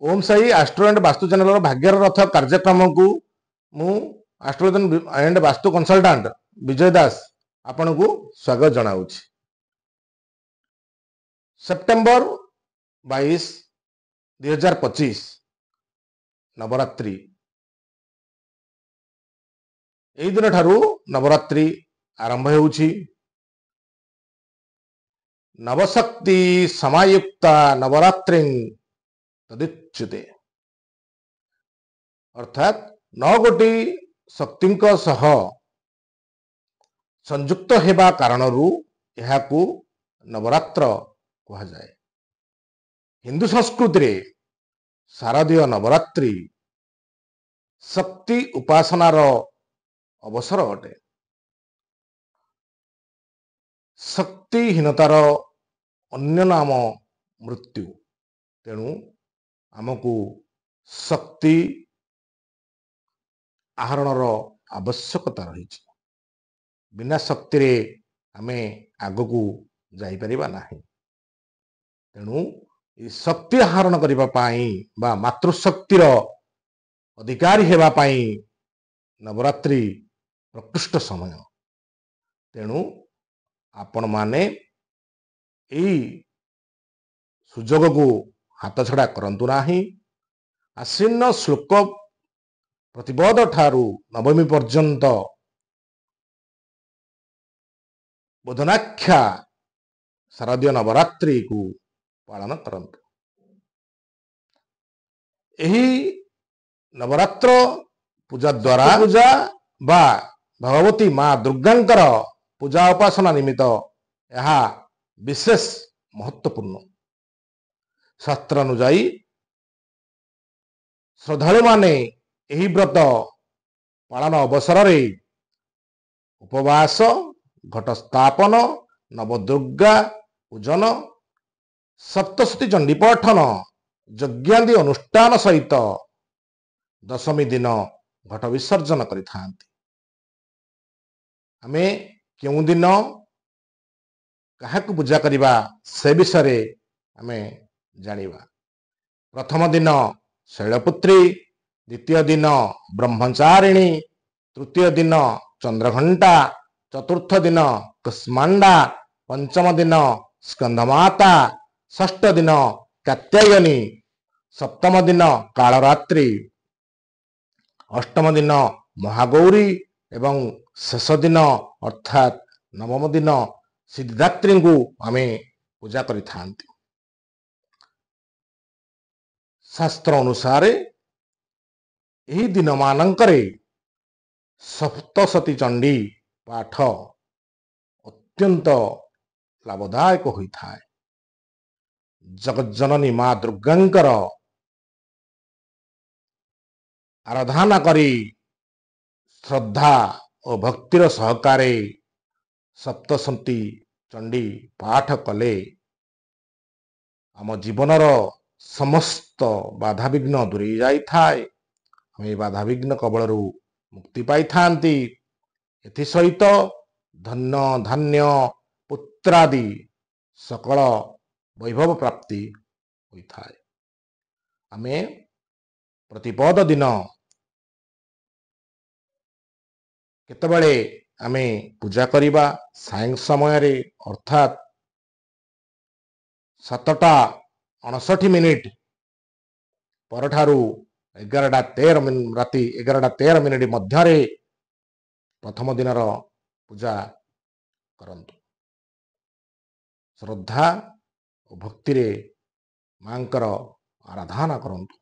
Om Sai astro and Vastu channel भाग्यर रथ कार्यक्रम को मु astrologer and Vastu consultant Vijay Das आपण को स्वागत जनाऊँ। सेप्टेम्बर 22 2025 नवरात्रि यही दिन ठारू नवरात्रि आरंभ होउछि। नवशक्ति समायुक्ता नवरात्रि तदुच्यते अर्थात 9 गोटी शक्ति सह संयुक्त हेबा कारणरू यहाकू नवरात्र कहा जाए। हिंदू संस्कृति रे शारदीय नवरात्रि शक्ति उपासनार अवसर अटे। शक्तिहीनतार अन्य नाम मृत्यु। तेणु आमको शक्ति आहरणर आवश्यकता रही। बिना शक्ति रे आमे आगकू जाई परिबा नाही। तेणु शक्ति आहरण करिबा पाई बा मातृशक्तिर अधिकारी हेबा पाई नवरात्रि प्रकृष्ट समय। तेणु आपण माने एई सुजोग को हाथ छड़ा करंतु नाही। आसीन श्लोक प्रतिपद ठारू नवमी पर्यंत बोधनाख्या शारदीय नवरात्रि को पालन करंतु। एही नवरात्र पूजा द्वारा पूजा बा भगवती माँ दुर्गांकर पूजा उपासना निमित्त यह विशेष महत्वपूर्ण। शास्त्र अनुजाई श्रद्धालु माने एही व्रत पालन अवसर रे उपवास घट स्थापन नवदुर्गा पूजन सप्तशती चंडी पठन यज्ञादि अनुष्ठान सहित दशमी दिन घट विसर्जन करिथांती। आमे क्यों दिन काहाकू पूजा करिबा से विषय आमे जानिबा। प्रथम दिन शैलपुत्री, द्वितीय दिन ब्रह्मचारिणी, तृतीय दिन चंद्रघंटा, चतुर्थ दिन कुष्मांडा, पंचम दिन स्कंदमाता, षष्ठ दिन कात्यायनी, सप्तम दिन कालरात्रि, अष्टम दिन महागौरी एवं शेष दिन अर्थात नवम दिन सिद्धिदात्री को आमे पूजा करिथांती। शास्त्र अनुसार यही दिन मानंकरे सप्तशती चंडी पाठ अत्यंत लाभदायक होता है। जगज्जननी माँ दुर्गांकर आराधना करी श्रद्धा और भक्तिर सहकारे सप्तशती चंडी पाठ कले आम जीवनर समस्त बाधा विघ्न दूरी जाई थाए। हमें बाधा विघ्न कबलरू मुक्ति पाई थांती। एथि सहित धन्य धान्य पुत्रादि सकल वैभव प्राप्ति होता है। आमे प्रतिपद दिन केतबेले आमे पूजा करिबा सायं समय रे अर्थात 7:59 परठारू 11:13 राति 11:13 मध्य प्रथम दिन पूजा करंतु। श्रद्धा और भक्ति रे मांकर आराधना करंतु।